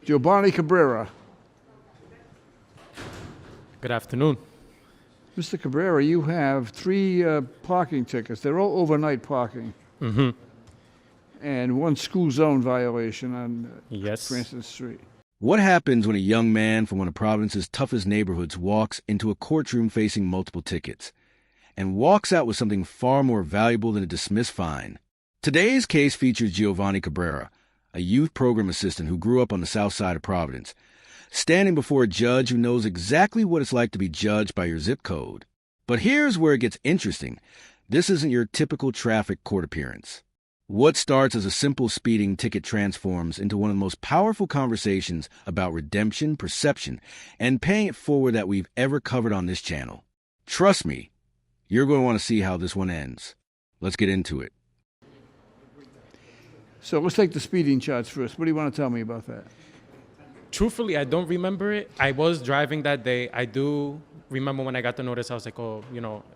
Giovanni Cabrera. Good afternoon. Mr. Cabrera, you have three parking tickets. They're all overnight parking. Mm-hmm. And one school zone violation on Yes. Francis Street. What happens when a young man from one of Providence's toughest neighborhoods walks into a courtroom facing multiple tickets and walks out with something far more valuable than a dismissed fine? Today's case features Giovanni Cabrera, a youth program assistant who grew up on the south side of Providence, standing before a judge who knows exactly what it's like to be judged by your zip code. But here's where it gets interesting. This isn't your typical traffic court appearance. What starts as a simple speeding ticket transforms into one of the most powerful conversations about redemption, perception, and paying it forward that we've ever covered on this channel. Trust me, you're going to want to see how this one ends. Let's get into it. So let's take the speeding charge first. What do you want to tell me about that? Truthfully, I don't remember it. I was driving that day. I do remember when I got the notice, I was like, oh,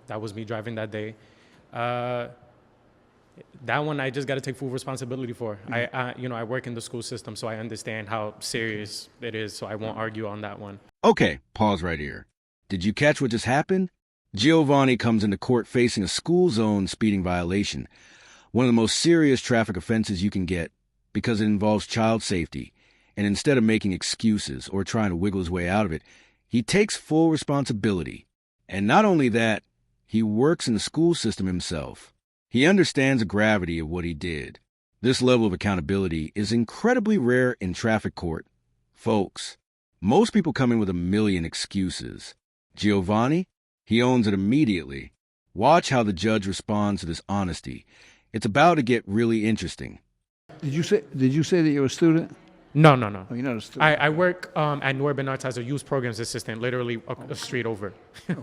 that was me driving that day. That one I just got to take full responsibility for. I work in the school system, so I understand how serious it is, so I won't argue on that one. Okay, pause right here. Did you catch what just happened? Giovanni comes into court facing a school zone speeding violation, one of the most serious traffic offenses you can get because it involves child safety. And instead of making excuses or trying to wiggle his way out of it, he takes full responsibility. And not only that, he works in the school system himself. He understands the gravity of what he did. This level of accountability is incredibly rare in traffic court. Folks, most people come in with a million excuses. Giovanni, he owns it immediately. Watch how the judge responds to this honesty. It's about to get really interesting. Did you say that you're a student? No. Oh, you're not a student. I work at New Urban Arts as a youth programs assistant, literally a street over. Okay.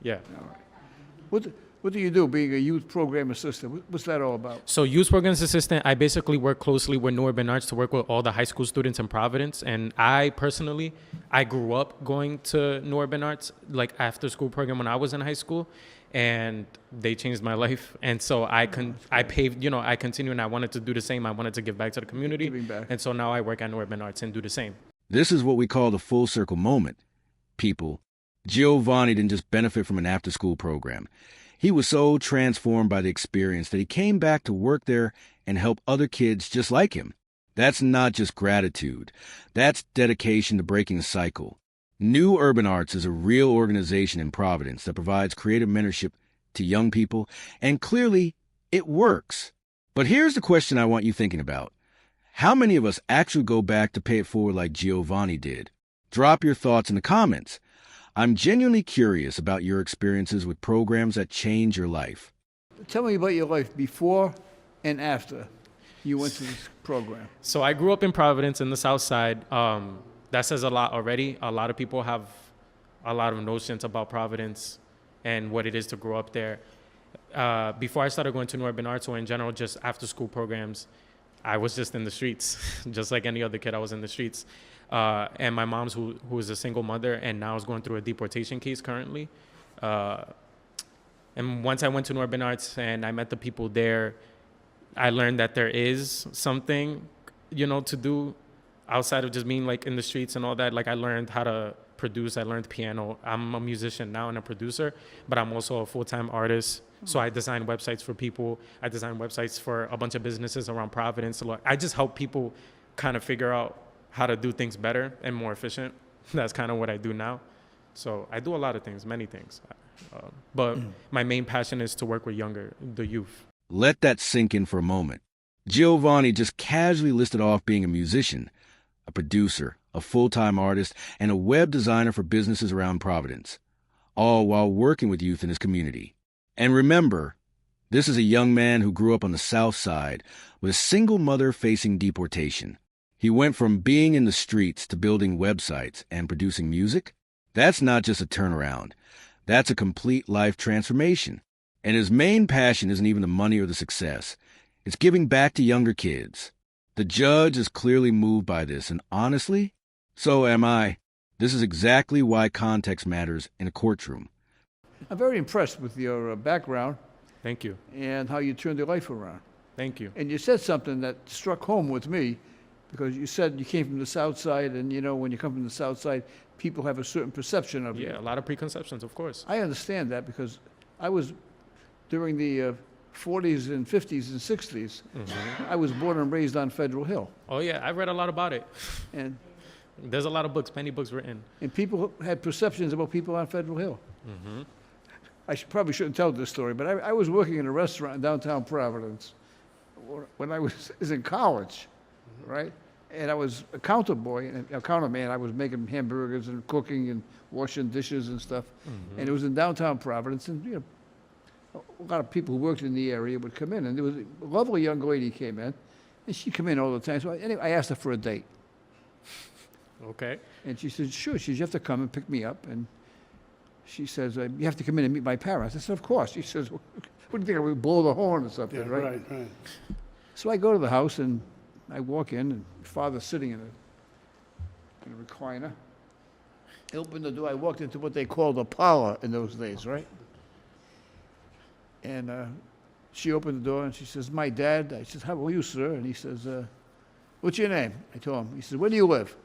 Yeah. All right. What do you do being a youth program assistant? What's that all about? So youth programs assistant, I basically work closely with New Urban Arts to work with all the high school students in Providence. And I personally grew up going to New Urban Arts, like after school program when I was in high school, and they changed my life. And so I continue, and I wanted to do the same. I wanted to give back to the community. Giving back. And so now I work at New Urban Arts and do the same. This is what we call the full circle moment. People, Giovanni didn't just benefit from an after-school program. He was so transformed by the experience that he came back to work there and help other kids just like him. That's not just gratitude. That's dedication to breaking a cycle. New Urban Arts is a real organization in Providence that provides creative mentorship to young people, and clearly, it works. But here's the question I want you thinking about. How many of us actually go back to pay it forward like Giovanni did? Drop your thoughts in the comments. I'm genuinely curious about your experiences with programs that change your life. Tell me about your life before and after you went to this program. So I grew up in Providence in the South Side. That says a lot already. A lot of people have a lot of notions about Providence and what it is to grow up there. Before I started going to New Urban Arts, or in general, just after school programs, I was just in the streets. Just like any other kid, I was in the streets. And my mom's, who is a single mother and now is going through a deportation case currently. And once I went to New Urban Arts and I met the people there, I learned that there is something, to do outside of just being like in the streets and all that. Like I learned how to produce, I learned piano. I'm a musician now and a producer, but I'm also a full-time artist. So I design websites for people. I design websites for a bunch of businesses around Providence. So I just help people kind of figure out how to do things better and more efficient. That's kind of what I do now. So I do a lot of things, many things. But my main passion is to work with the youth. Let that sink in for a moment. Giovanni just casually listed off being a musician, a producer, a full-time artist, and a web designer for businesses around Providence, all while working with youth in his community. And remember, this is a young man who grew up on the South Side with a single mother facing deportation. He went from being in the streets to building websites and producing music. That's not just a turnaround. That's a complete life transformation. And his main passion isn't even the money or the success. It's giving back to younger kids. The judge is clearly moved by this, and honestly, so am I. This is exactly why context matters in a courtroom. I'm very impressed with your background. Thank you. And how you turned your life around. Thank you. And you said something that struck home with me Because you said you came from the South Side, and you know, when you come from the South Side, people have a certain perception of you. Yeah, a lot of preconceptions, of course. I understand that because I was, during the 40s and 50s and 60s, I was born and raised on Federal Hill. Oh yeah, I've read a lot about it. And There's a lot of books, many books written. people had perceptions about people on Federal Hill. Probably shouldn't tell this story, but I was working in a restaurant in downtown Providence when I was in college, right? And I was a counter boy, and a counter man. I was making hamburgers and cooking and washing dishes and stuff. And it was in downtown Providence, and you know, a lot of people who worked in the area would come in, and there was a lovely young lady came in, and she'd come in all the time. So anyway, I asked her for a date. Okay. And she said, sure. She said, you have to come and pick me up. And she says, you have to come in and meet my parents. I said, of course. She says, what do you think, I would blow the horn or something, Yeah, right? right. So I go to the house, and I walk in, and father's sitting in a recliner. I opened the door. I walked into what they called a parlor in those days, right? And she opened the door, and she says, my dad. I said, how are you, sir? And he says, what's your name? I told him. He said, where do you live?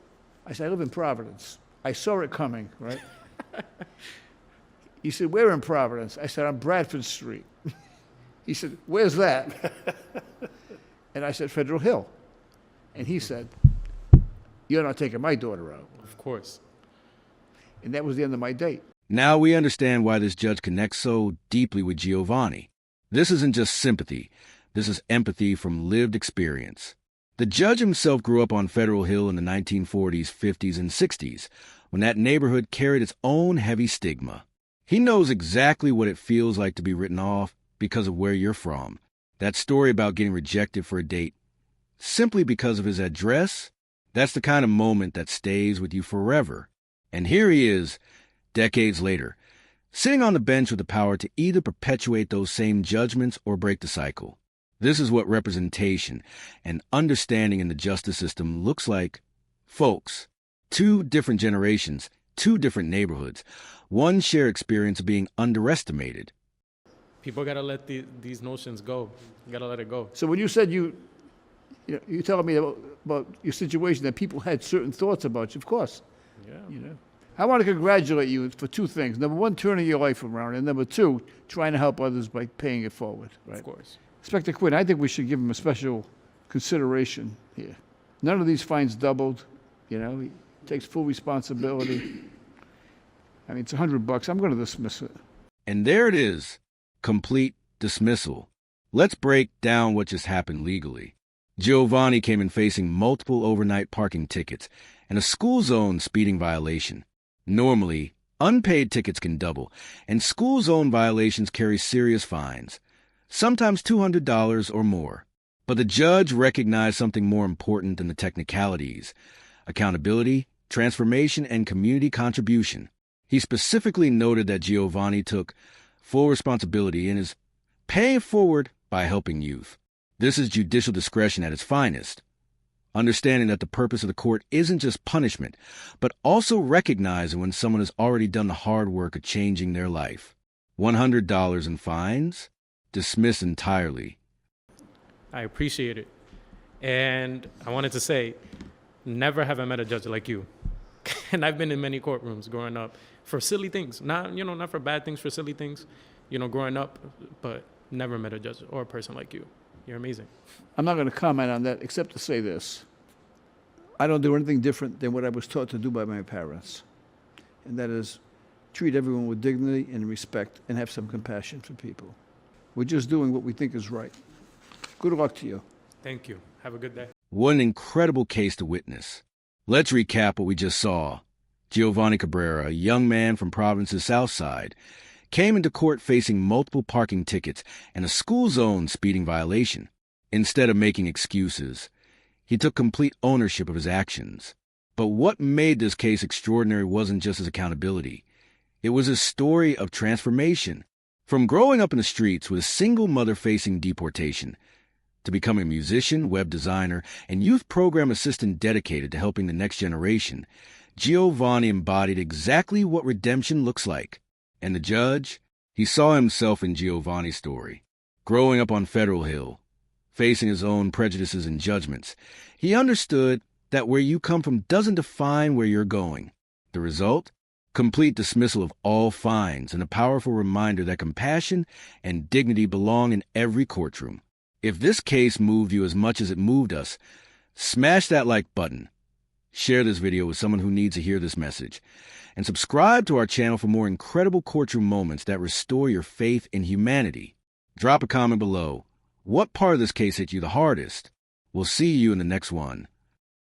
I said, I live in Providence. I saw it coming, right? He said, where in Providence? I said, on Bradford Street. He said, where's that? And I said, Federal Hill. And he said, you're not taking my daughter out. Of course. And that was the end of my date. Now we understand why this judge connects so deeply with Giovanni. This isn't just sympathy. This is empathy from lived experience. The judge himself grew up on Federal Hill in the 1940s, 50s, and 60s, when that neighborhood carried its own heavy stigma. He knows exactly what it feels like to be written off because of where you're from. That story about getting rejected for a date simply because of his address, that's the kind of moment that stays with you forever. And here he is, decades later, sitting on the bench with the power to either perpetuate those same judgments or break the cycle. This is what representation and understanding in the justice system looks like. Folks, two different generations, two different neighborhoods, one shared experience of being underestimated. People gotta let these notions go. You gotta let it go. So when you said you telling me about your situation, that people had certain thoughts about you, of course. Yeah. You know, I want to congratulate you for two things. Number one, turning your life around, and number two, trying to help others by paying it forward. Right? Of course. Inspector Quinn, I think we should give him a special consideration here. None of these fines doubled. You know, he takes full responsibility. I mean, it's $100. I'm going to dismiss it. And there it is, complete dismissal. Let's break down what just happened legally. Giovanni came in facing multiple overnight parking tickets and a school zone speeding violation. Normally, unpaid tickets can double, and school zone violations carry serious fines, sometimes $200 or more. But the judge recognized something more important than the technicalities: accountability, transformation, and community contribution. He specifically noted that Giovanni took full responsibility and is paying it forward by helping youth. This is judicial discretion at its finest, understanding that the purpose of the court isn't just punishment, but also recognizing when someone has already done the hard work of changing their life. $100 in fines? Dismiss entirely. I appreciate it. And I wanted to say, never have I met a judge like you. And I've been in many courtrooms growing up for silly things. Not for bad things, for silly things, growing up, but never met a judge or a person like you. You're amazing. I'm not going to comment on that except to say this. I don't do anything different than what I was taught to do by my parents. And that is treat everyone with dignity and respect and have some compassion for people. We're just doing what we think is right. Good luck to you. Thank you. Have a good day. What an incredible case to witness. Let's recap what we just saw. Giovanni Cabrera, a young man from Providence's South Side, came into court facing multiple parking tickets and a school zone speeding violation. Instead of making excuses, he took complete ownership of his actions. But what made this case extraordinary wasn't just his accountability. It was a story of transformation. From growing up in the streets with a single mother facing deportation, to becoming a musician, web designer, and youth program assistant dedicated to helping the next generation, Giovanni embodied exactly what redemption looks like. And the judge, he saw himself in Giovanni's story. Growing up on Federal Hill, facing his own prejudices and judgments. He understood that where you come from doesn't define where you're going. The result? Complete dismissal of all fines and a powerful reminder that compassion and dignity belong in every courtroom. If this case moved you as much as it moved us, smash that like button. Share this video with someone who needs to hear this message. And subscribe to our channel for more incredible courtroom moments that restore your faith in humanity. Drop a comment below. What part of this case hit you the hardest? We'll see you in the next one.